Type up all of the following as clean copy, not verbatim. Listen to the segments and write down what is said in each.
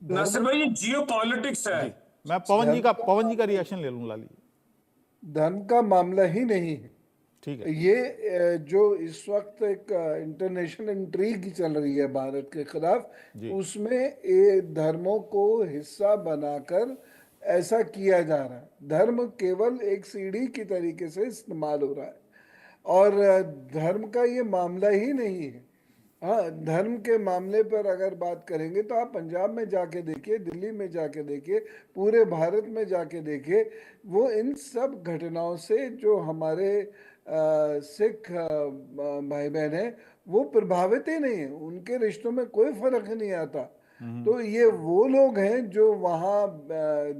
नासिर धर्म भाई, ये जियो पॉलिटिक्स है। जी, मैं पवन जी का रिएक्शन ले लूँ लाली। धर्म का मामला ही नहीं है ठीक है। ये। जो इस वक्त एक इंटरनेशनल इंट्रीग चल रही है भारत के खिलाफ, जी उसमें ये धर्मों को हिस्सा बनाकर ऐसा किया जा रहा है। धर्म केवल एक सीढ़ी की तरीके से इस्तेमाल हो रहा है, और धर्म का ये मामला ही नहीं है। हाँ, धर्म के मामले पर अगर बात करेंगे तो आप पंजाब में जाके देखिए, दिल्ली में जाके देखिए, पूरे भारत में जाके देखिए, वो इन सब घटनाओं से जो हमारे सिख भाई बहन हैं वो प्रभावित ही नहीं है, उनके रिश्तों में कोई फर्क नहीं आता। तो ये वो लोग हैं जो वहाँ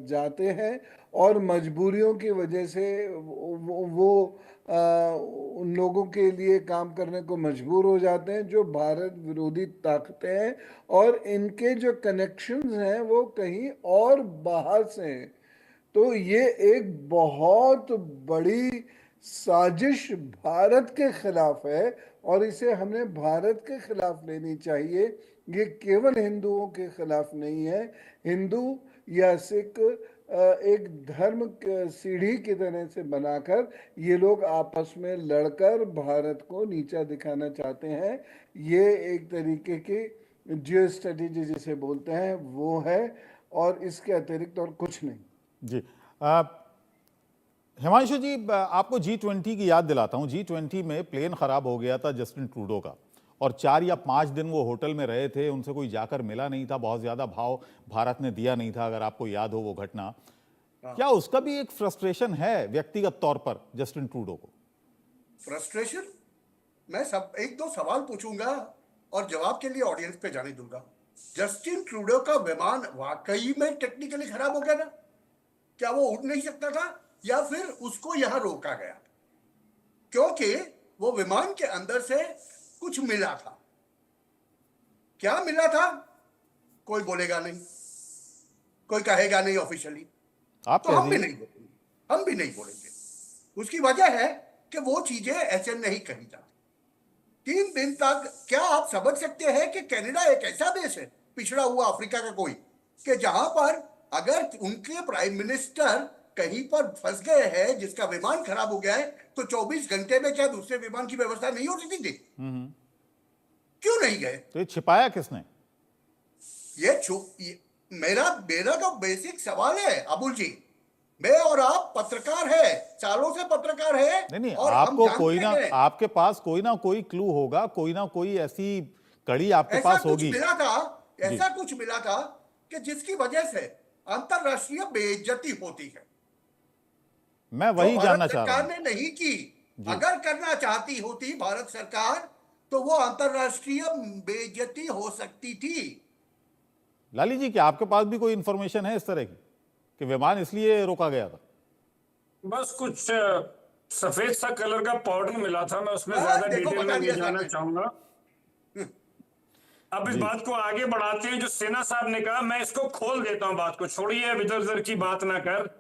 जाते हैं और मजबूरियों की वजह से वो उन लोगों के लिए काम करने को मजबूर हो जाते हैं जो भारत विरोधी ताकतें हैं, और इनके जो कनेक्शंस हैं वो कहीं और बाहर से हैं। तो ये एक बहुत बड़ी साजिश भारत के खिलाफ है, और इसे हमें भारत के खिलाफ लेनी चाहिए। ये केवल हिंदुओं के खिलाफ नहीं है। हिंदू या सिख एक धर्म सीढ़ी की तरह से बनाकर ये लोग आपस में लड़कर भारत को नीचा दिखाना चाहते हैं। ये एक तरीके की जियो स्ट्रेटेजी जिसे बोलते हैं वो है, और इसके अतिरिक्त और कुछ नहीं। जी। हिमांशु जी, आपको G20 की याद दिलाता हूं। G20 में प्लेन खराब हो गया था जस्टिन ट्रूडो का, और 4 या 5 दिन वो होटल में रहे थे, उनसे कोई जाकर मिला नहीं था, बहुत ज्यादा भाव भारत ने दिया नहीं था, अगर आपको याद हो वो घटना। क्या उसका भी एक फ्रस्ट्रेशन है व्यक्तिगत तौर पर जस्टिन ट्रूडो को? फ्रस्ट्रेशन? मैं सब एक दो सवाल पूछूंगा और जवाब के लिए ऑडियंस पे जाने दूंगा। जस्टिन ट्रूडो का विमान वाकई में टेक्निकली खराब हो गया था? क्या वो उड़ नहीं सकता था, या फिर उसको यहां रोका गया? क्योंकि वो विमान के अंदर से कुछ मिला था। क्या मिला था कोई बोलेगा नहीं, कोई कहेगा नहीं ऑफिशियली, आप तो कह हम भी दीजिए। नहीं बोलेंगे, हम भी नहीं बोलेंगे। उसकी वजह है कि वो चीजें ऐसे नहीं कही जाती। 3 दिन तक क्या आप समझ सकते हैं कि कनाडा एक ऐसा देश है, पिछड़ा हुआ अफ्रीका का कोई, कि जहां पर अगर उनके प्राइम मिनिस्टर कहीं पर फंस गए हैं जिसका विमान खराब हो गया है, तो 24 घंटे में क्या दूसरे विमान की व्यवस्था नहीं हो सकती थी? क्यों नहीं गए? तो ये छिपाया किसने? ये मेरा मेरा तो बेसिक सवाल है अबुल जी। मैं और आप पत्रकार है, सालों से पत्रकार है, नहीं, और आपको हम कोई ना, जानते हैं आपके पास कोई ना कोई क्लू होगा, कोई ना कोई ऐसी कड़ी आपके ऐसा पास कुछ होगी। मिला था, जी। ऐसा कुछ मिला था कि जिसकी वजह से अंतरराष्ट्रीय बेइज्जती होती है, मैं जो वही भारत जानना चाह रहा सरकार हूं। ने नहीं की। जी। अगर करना चाहती होती भारत सरकार, तो वो अंतरराष्ट्रीय बेइज्जती हो सकती थी। लाली जी, क्या आपके पास भी कोई इंफॉर्मेशन है इस तरह की कि विमान इसलिए रोका गया था? बस कुछ सफेद सा कलर का पाउडर मिला था, मैं उसमें बस ज्यादा देखो, डिटेल में बता नहीं दिया साहब जाना ने। चाहूंगा। अब इस जी बात को आगे बढ़ाते हैं। जो सेना साहब ने कहा, मैं इसको खोल देता हूं बात को, छोड़िए अब इधर उधर की बात ना कर।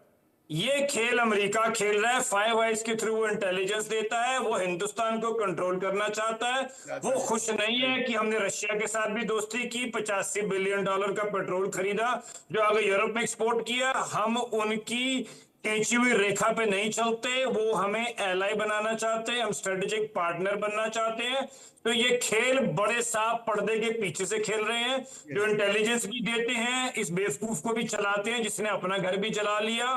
ये खेल अमेरिका खेल रहा है, फाइव आइज के थ्रू वो इंटेलिजेंस देता है, वो हिंदुस्तान को कंट्रोल करना चाहता है। वो खुश नहीं है कि हमने रशिया के साथ भी दोस्ती की, $85 बिलियन का पेट्रोल खरीदा जो आगे यूरोप में एक्सपोर्ट किया। हम उनकी खींची हुई रेखा पे नहीं चलते, वो हमें एलाई बनाना चाहते हैं, हम स्ट्रेटेजिक पार्टनर बनना चाहते हैं। तो ये खेल बड़े साफ पर्दे के पीछे से खेल रहे हैं, जो इंटेलिजेंस भी देते हैं, इस बेवकूफ को भी चलाते हैं जिसने अपना घर भी चला लिया,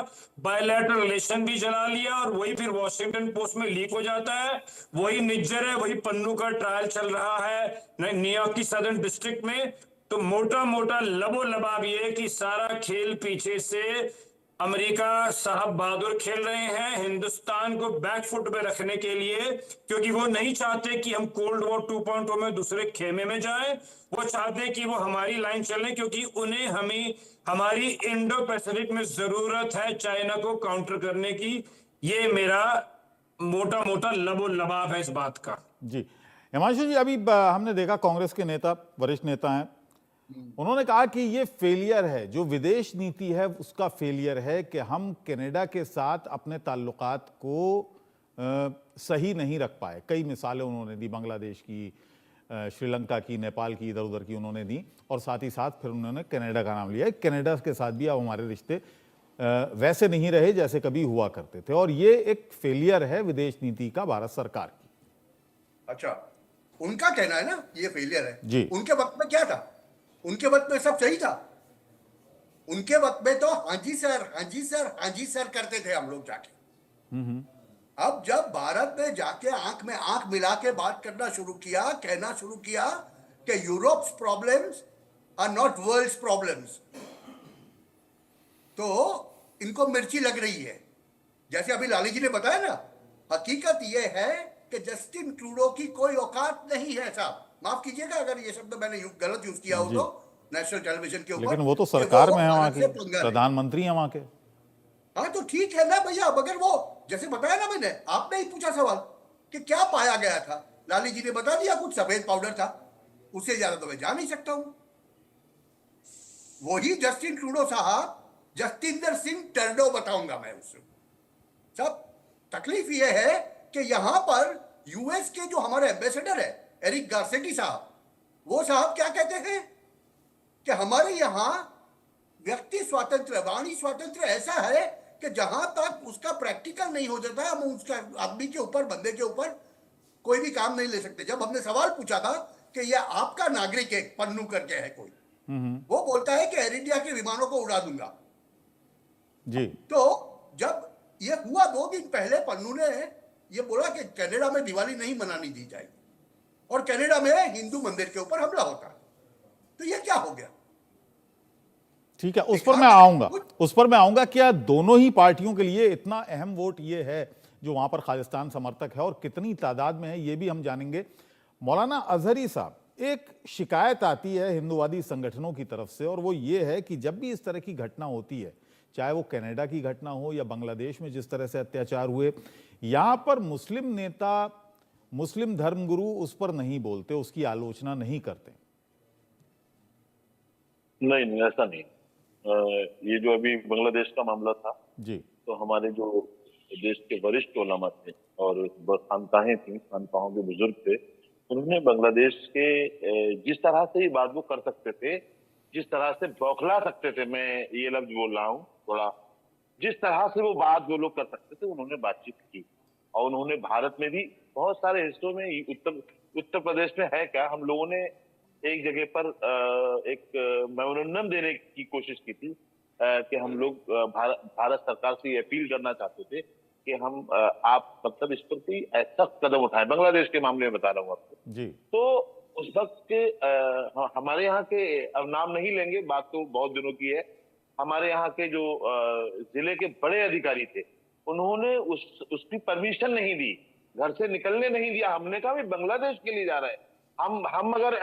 बायलैटरल रिलेशन भी चला लिया, और वही फिर वॉशिंगटन पोस्ट में लीक हो जाता है। वही निज्जर है, वही पन्नू का ट्रायल चल रहा है न्यूयॉर्क की सदर्न डिस्ट्रिक्ट में। तो मोटा मोटा लबो लबाब ये कि सारा खेल पीछे से अमेरिका साहब बहादुर खेल रहे हैं हिंदुस्तान को बैकफुट पे रखने के लिए, क्योंकि वो नहीं चाहते कि हम कोल्ड वॉर 2.0 में दूसरे खेमे में जाएं। वो चाहते हैं कि वो हमारी लाइन चलें, क्योंकि उन्हें हमें हमारी इंडो पैसिफिक में जरूरत है चाइना को काउंटर करने की। ये मेरा मोटा मोटा लबो लबाब है इस बात का। जी। हिमांशु जी, अभी हमने देखा कांग्रेस के नेता, वरिष्ठ नेता हैं, उन्होंने कहा कि ये फेलियर है, जो विदेश नीति है उसका फेलियर है कि हम कनाडा के साथ अपने ताल्लुकात को सही नहीं रख पाए। कई मिसालें उन्होंने दी, बांग्लादेश की, श्रीलंका की, नेपाल की, इधर उधर की उन्होंने दी, और साथ ही साथ फिर उन्होंने कनाडा का नाम लिया। कनाडा के साथ भी अब हमारे रिश्ते वैसे नहीं रहे जैसे कभी हुआ करते थे, और ये एक फेलियर है विदेश नीति का भारत सरकार की। अच्छा, उनका कहना है ना ये फेलियर है जी। उनके वक्त में क्या था? उनके वक्त में सब सही था। उनके वक्त में तो हाँ जी सर, हाँ जी सर, हाँ जी सर करते थे हम लोग जाके। अब जब भारत ने जाके आंख में आंख मिला के बात करना शुरू किया, कहना शुरू किया कि Europe's problems are not world's problems, तो इनको मिर्ची लग रही है। जैसे अभी लाली जी ने बताया ना, हकीकत यह है कि जस्टिन ट्रूडो की कोई औकात नहीं है साहब। माफ कीजिएगा अगर ये शब्द मैंने गलत यूज किया हो तो नेशनल टेलीविजन के ऊपर, लेकिन वो तो सरकार में है, वहां भारत के से पंगा ले। प्रधानमंत्री हैं वहां के। हाँ तो ठीक है ना भैया, मगर वो जैसे बताया ना मैंने, आपने ही पूछा सवाल कि क्या पाया गया था, लाली जी ने बता दिया कुछ सफेद पाउडर था, उससे ज्यादा तो मैं जा नहीं सकता हूं। वही जस्टिन ट्रूडो साहब, जस्टिंदर सिंह टर्डो बताऊंगा मैं उससे। सब तकलीफ यह है कि यहां पर यूएस के जो हमारे एम्बेसडर है एरिक गार्सेटी साहब, वो साहब क्या कहते हैं कि हमारे यहां व्यक्ति स्वातंत्र, वाणी स्वातंत्र ऐसा है कि जहां तक उसका प्रैक्टिकल नहीं हो जाता हम उसका आदमी के ऊपर, बंदे के ऊपर कोई भी काम नहीं ले सकते। जब हमने सवाल पूछा था कि यह आपका नागरिक है, पन्नू करके है कोई, वो बोलता है कि एयर इंडिया के विमानों को उड़ा दूंगा जी। तो जब ये हुआ 2 दिन पहले, पन्नू ने ये बोला कि कनाडा में दिवाली नहीं मनानी दी जाएगी और कनाडा में हिंदू मंदिर के ऊपर हमला होता है, तो ये क्या हो गया? ठीक है, उस पर मैं आऊंगा। क्या दोनों ही पार्टियों के लिए इतना अहम वोट ये है जो वहां पर खालिस्तान समर्थक है, और कितनी तादाद में है ये भी हम जानेंगे। मौलाना अजहरी साहब, एक शिकायत आती है हिंदूवादी संगठनों की तरफ से, और वो ये है कि जब भी इस तरह की घटना होती है, चाहे वो कनाडा की घटना हो या बांग्लादेश में जिस तरह से अत्याचार हुए, यहां पर मुस्लिम नेता, मुस्लिम धर्मगुरु उस पर नहीं बोलते, उसकी आलोचना नहीं करते। नहीं, ऐसा नहीं। ये जो अभी बांग्लादेश का मामला था जी, तो हमारे जो देश के वरिष्ठ उलमा थे और खानकाहें थी, खानकाहों के बुजुर्ग थे, उन्होंने बांग्लादेश के जिस तरह से ये बात वो कर सकते थे, जिस तरह से बौखला सकते थे, मैं ये लफ्ज बोल रहा हूँ थोड़ा, जिस तरह से वो बात वो लोग कर सकते थे, उन्होंने बातचीत की। और उन्होंने भारत में भी बहुत सारे हिस्सों में, उत्तर प्रदेश में है क्या, हम लोगों ने एक जगह पर एक मेमोरेंडम देने की कोशिश की थी कि हम लोग भारत सरकार से अपील करना चाहते थे कि हम आप मतलब इस पर कोई ऐसा कदम उठाएं। बांग्लादेश के मामले में बता रहा हूँ आपको जी। तो उस वक्त के हमारे यहाँ के, अब नाम नहीं लेंगे, बात तो बहुत दिनों की है, हमारे यहाँ के जो जिले के बड़े अधिकारी थे, उन्होंने उसकी परमिशन नहीं दी, घर से निकलने नहीं दिया। हमने कहा भाई बांग्लादेश के लिए जा रहा है, हम अगर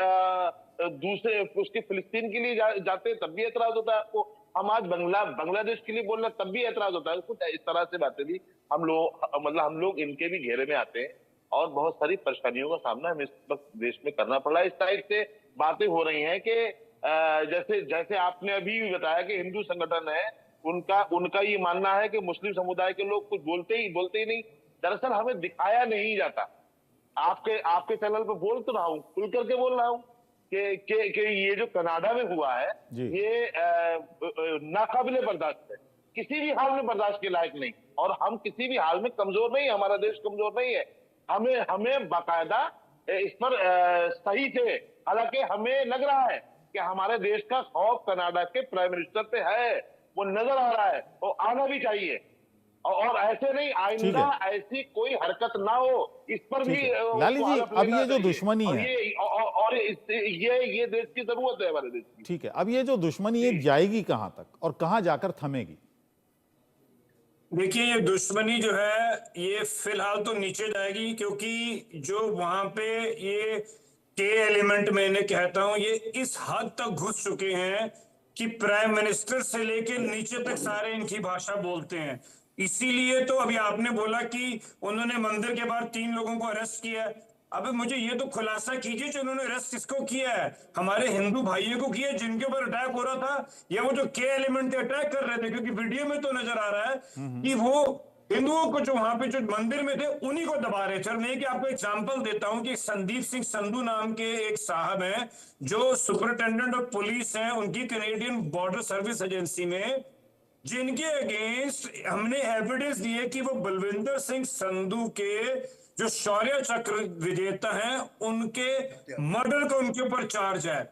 दूसरे उसके फिलिस्तीन के लिए जाते तब भी एतराज होता है आपको, हम आज बांग्लादेश के लिए बोल रहे तब भी एतराज होता है। कुछ इस तरह से बातें भी हम लोग इनके भी घेरे में आते हैं और बहुत सारी परेशानियों का सामना हमें इस वक्त देश में करना पड़ा। इस टाइप से बातें हो रही हैं कि जैसे आपने अभी भी बताया कि हिंदू संगठन है, उनका ये मानना है कि मुस्लिम समुदाय के लोग कुछ बोलते ही नहीं। दरअसल हमें दिखाया नहीं जाता। आपके चैनल पे बोल तो रहा हूँ, खुल करके बोल रहा हूँ कि ये जो कनाडा में हुआ है ये नाकाबिले बर्दाश्त है, किसी भी हाल में बर्दाश्त के लायक नहीं। और हम किसी भी हाल में कमजोर नहीं, हमारा देश कमजोर नहीं है। हमें बाकायदा इस पर सही से, हालांकि हमें लग रहा है कि हमारे देश का खौफ कनाडा के प्राइम मिनिस्टर पे है, वो नजर आ रहा है और आना भी चाहिए। और ऐसे नहीं, आइंदा ऐसी कोई हरकत ना हो, इस पर भी लाली जी, अब ये जो दुश्मनी है ये देश की जरूरत है, हमारे देश की। ठीक है, अब ये जो दुश्मनी है जाएगी कहां तक और कहां जाकर थमेगी? देखिए, ये दुश्मनी जो है ये फिलहाल तो नीचे जाएगी, क्योंकि जो वहां पे ये के एलिमेंट मैंने कहता हूं, ये इस हद तक घुस चुके हैं कि प्राइम मिनिस्टर से लेकर नीचे तक सारे इनकी भाषा बोलते हैं। इसीलिए तो अभी आपने बोला कि उन्होंने मंदिर के बाहर 3 लोगों को अरेस्ट किया है। अबे मुझे ये तो खुलासा कीजिए कि उन्होंने अरेस्ट किसको किया है? हमारे हिंदू भाइयों को किया जिनके ऊपर अटैक हो रहा था, या वो जो के एलिमेंट अटैक कर रहे थे? क्योंकि वीडियो में तो नजर आ रहा है कि वो हिंदुओं को जो वहां पे जो मंदिर में थे उन्हीं को दबा रहे थे। और मैं कि आपको एग्जांपल देता हूं कि संदीप सिंह संधू नाम के एक साहब हैं जो सुपरिटेंडेंट ऑफ पुलिस हैं उनकी कनेडियन बॉर्डर सर्विस एजेंसी में, जिनके अगेंस्ट हमने एविडेंस दिए कि वो बलविंदर सिंह संधू के जो शौर्य चक्र विजेता हैं उनके मर्डर का उनके ऊपर चार्ज है।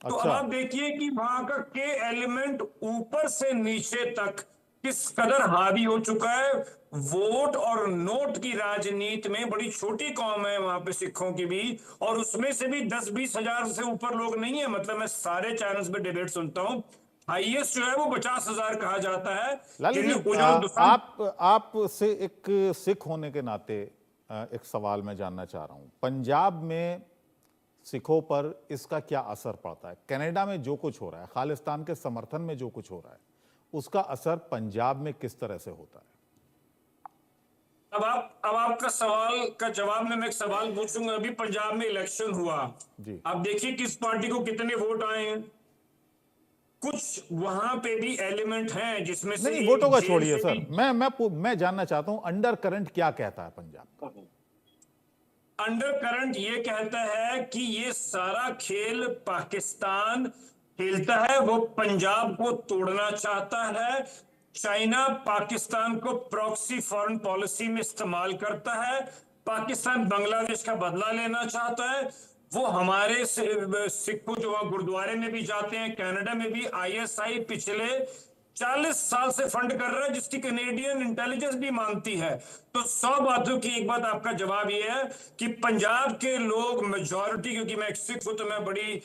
तो अब अच्छा। आप देखिए कि वहां का के एलिमेंट ऊपर से नीचे तक किस कदर हावी हो चुका है। वोट और नोट की राजनीति में बड़ी छोटी कौम है वहां पे सिखों की भी, और उसमें से भी 10-20 हजार से ऊपर लोग नहीं है। मतलब मैं सारे चैनल्स पे डिबेट सुनता हूं, हाईएस्ट जो है वो 50,000 कहा जाता है। लालू जी, जिन्हें उज्जवल दुसान आप से एक सिख होने के नाते एक सवाल मैं जानना चाह रहा हूं। पंजाब में सिखों पर इसका क्या असर पड़ता है? कनाडा में जो कुछ हो रहा है, खालिस्तान के समर्थन में जो कुछ हो रहा है, उसका असर पंजाब में किस तरह से होता है? अब आपका सवाल का जवाब में मैं एक सवाल पूछूंगा। अभी पंजाब में इलेक्शन हुआ जी। आप देखिए किस पार्टी को कितने वोट आए हैं। कुछ वहां पे भी एलिमेंट हैं जिसमें से नहीं, एक वोटों का जेल छोड़िए से सर, भी मैं जानना चाहता हूं अंडर करंट क्या कहता है पंजाब का? अंडर करंट ये कहता है कि ये सारा खेल पाकिस्तान खेलता है, वो पंजाब को तोड़ना चाहता है। चाइना पाकिस्तान को प्रॉक्सी फॉरेन पॉलिसी में इस्तेमाल करता है। पाकिस्तान बांग्लादेश का बदला लेना चाहता है। वो हमारे सिखों जो वहां गुरुद्वारे में भी जाते हैं, कनाडा में भी आईएसआई पिछले 40 साल से फंड कर रहा है, जिसकी कैनेडियन इंटेलिजेंस भी मानती है। तो 100 बातों की एक बात आपका जवाब यह है कि पंजाब के लोग मेजॉरिटी, क्योंकि मैं एक सिख हूं तो मैं बड़ी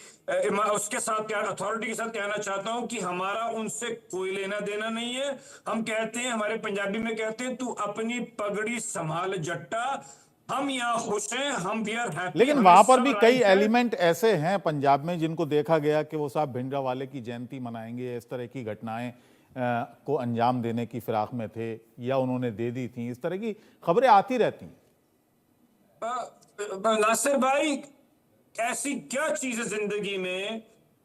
उसके साथ अथॉरिटी के साथ कहना चाहता हूं कि हमारा उनसे कोई लेना देना नहीं है। हम कहते हैं, हमारे पंजाबी में कहते हैं, तू अपनी पगड़ी संभाल जट्टा, हम यहाँ खुश हैं, हम भी आर हैप्पी। लेकिन वहां पर भी कई एलिमेंट ऐसे हैं पंजाब में जिनको देखा गया कि वो साहब भिंडरावाले की जयंती मनाएंगे, इस तरह की घटनाएं को अंजाम देने की फिराक में थे या उन्होंने दे दी थी। इस तरह की खबरें आती रहती हैं। नासिर भाई, ऐसी क्या चीज है जिंदगी में,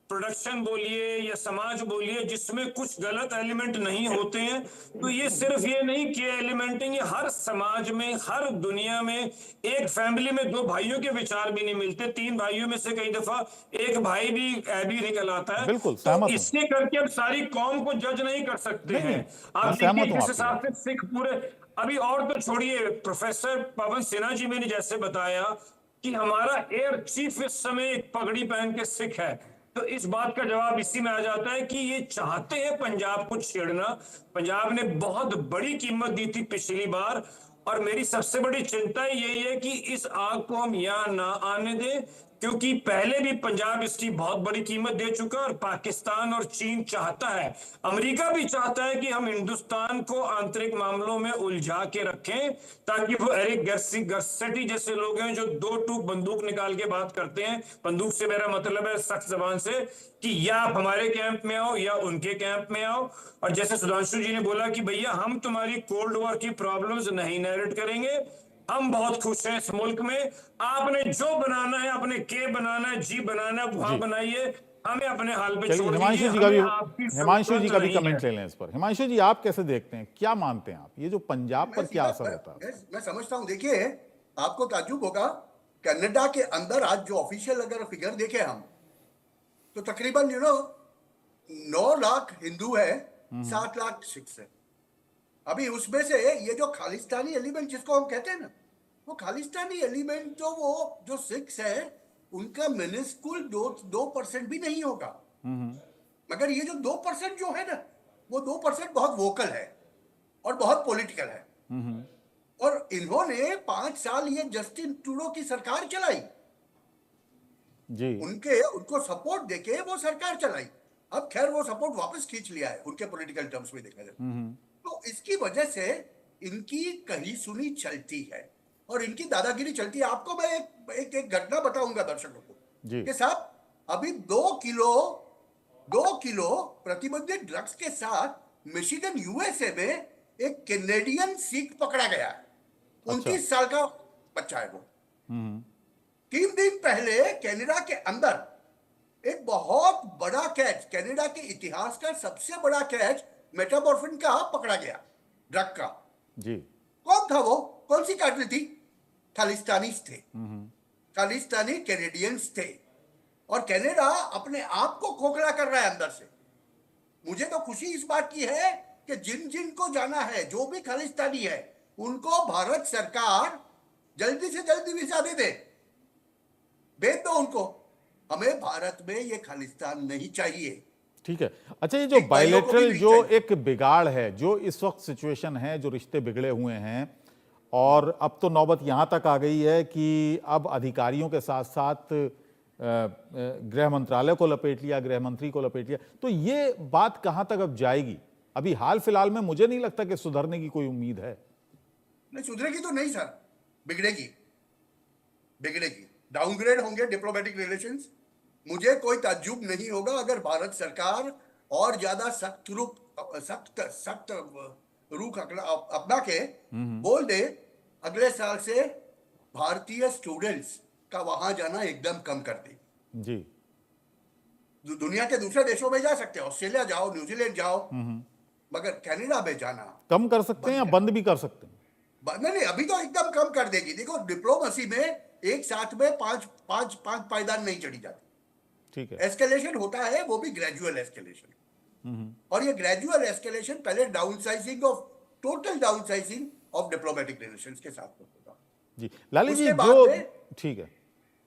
प्रोडक्शन बोलिए या समाज बोलिए, जिसमें कुछ गलत एलिमेंट नहीं होते हैं? तो ये सिर्फ ये नहीं कि एलिमेंट है, ये हर समाज में, हर दुनिया में। एक फैमिली में 2 भाइयों के विचार भी नहीं मिलते, 3 भाइयों में से कई दफा एक भाई भी ऐबी निकल आता है। बिल्कुल तो सहमत हूं। इसके करके अब सारी कौम को जज नहीं कर सकते नहीं, हैं। मैं आप सहमत देखिए हूं जिस आपकी हिसाब बात। से सिख पूरे, अभी और तो छोड़िए, प्रोफेसर पवन सिन्हा जी ने जैसे बताया कि हमारा एयर चीफ इस समय एक पगड़ी पहन के सिख है। तो इस बात का जवाब इसी में आ जाता है कि ये चाहते हैं पंजाब को छेड़ना। पंजाब ने बहुत बड़ी कीमत दी थी पिछली बार, और मेरी सबसे बड़ी चिंता यही है कि इस आग को हम यहां ना आने दें, क्योंकि पहले भी पंजाब इसकी बहुत बड़ी कीमत दे चुका है। और पाकिस्तान और चीन चाहता है, अमेरिका भी चाहता है कि हम हिंदुस्तान को आंतरिक मामलों में उलझा के रखें, ताकि वो एरिक गर्सेटी जैसे लोग हैं जो 2 टूक बंदूक निकाल के बात करते हैं। बंदूक से मेरा मतलब है सख्त जबान से, कि या आप हमारे कैंप में आओ या उनके कैंप में आओ। और जैसे सुधांशु जी ने बोला कि भैया हम तुम्हारी कोल्ड वॉर की प्रॉब्लम्स नहीं नैरेट करेंगे, हम बहुत खुश हैं इस मुल्क में। आपने जो बनाना है, अपने के बनाना है, जी बनाना है, वहां बनाइए, हमें अपने हाल पे चलिए, छोड़ हिमांशु दीजिए। जी का भी हमें आपकी हिमांशु जी जरूरत का भी नहीं कमेंट है। ले लें इस पर। हिमांशु जी, आप कैसे देखते हैं, क्या मानते हैं आप, ये जो पंजाब पर क्या असर होता है? मैं समझता हूँ। देखिए, आपको ताज्जुब होगा, कनाडा के अंदर आज जो ऑफिशियल अगर फिगर देखें हम, तो तकरीबन 9 लाख हिंदू है, 7 लाख सिख है। अभी उसमें से ये जो खालिस्तानी एलिमेंट जिसको हम कहते हैं ना, वो खालिस्तानी एलिमेंट तो वो जो सिख्स है उनका मिनिस्कुल 2% भी नहीं होगा। मगर ये जो 2% जो है ना, वो 2% बहुत वोकल है और बहुत पॉलिटिकल है। और इन्होंने 5 साल ये जस्टिन ट्रूडो की सरकार चलाई जी। उनको सपोर्ट देके वो सरकार चलाई। अब खैर वो सपोर्ट वापस खींच लिया है उनके पॉलिटिकल टर्म्स में देखा जाए तो इसकी वजह से इनकी कही सुनी चलती है और इनकी दादागिरी चलती है। आपको मैं एक घटना बताऊंगा दर्शकों को कि साहब अभी 2 किलो प्रतिबंधित ड्रग्स के साथ मिशिगन यूएसए में एक कैनेडियन सिख पकड़ा गया है। 29 साल का बच्चा है वो। 3 दिन पहले कनाडा के अंदर एक बहुत बड़ा कैच, कनाडा के इतिहास का सबसे बड़ा कैच मेटामॉर्फिन का पकड़ा गया, ड्रग का। जी। कौन था वो? कौन सी कंट्री थी? खालिस्तानीज थे, खालिस्तानी कैनेडियंस थे। और कनाडा अपने आप को खोखला कर रहा है अंदर से। मुझे तो खुशी इस बात की है कि जिन जिन को जाना है, जो भी खालिस्तानी है, उनको भारत सरकार जल्दी से जल्दी वीजा दे दे, भेज दो उनको। हमें भारत में ये खालिस्तान नहीं चाहिए। ठीक है। अच्छा, ये जो एक भाइयों को भी बायलेटरल नहीं जो चाहिए। एक बिगाड़ है, जो इस वक्त सिचुएशन है, जो रिश्ते बिगड़े हुए हैं, और अब तो नौबत यहां तक आ गई है कि अब अधिकारियों के साथ साथ गृह मंत्रालय को लपेट लिया, गृह मंत्री को लपेट लिया, तो ये बात कहां तक अब जाएगी? अभी हाल फिलहाल में मुझे नहीं लगता कि सुधरने की कोई उम्मीद है। नहीं, सुधरेगी तो नहीं सर, बिगड़ेगी, बिगड़ेगी। डाउनग्रेड होंगे डिप्लोमेटिक रिलेशंस। मुझे कोई ताज्जुब नहीं होगा अगर भारत सरकार और ज्यादा सख्त रुख अपना के बोल दे अगले साल से भारतीय स्टूडेंट्स का वहां जाना एकदम कम कर दे। जी। दुनिया के दूसरे देशों में जा सकते हैं, ऑस्ट्रेलिया जाओ, न्यूजीलैंड जाओ, मगर कनाडा में जाना कम कर सकते हैं या बंद भी कर सकते हैं? नहीं, अभी तो एकदम कम कर देगी। देखो, डिप्लोमेसी में एक साथ में पांच पायदान नहीं चढ़ी जाती। ठीक है। एस्केलेशन होता है, वो भी ग्रेजुअल एस्केलेशन। और ये ग्रेजुअल एस्केलेशन पहले total downsizing of diplomatic relations के साथ होगा। जी लाली जी, उसके बाद जो में ठीक है,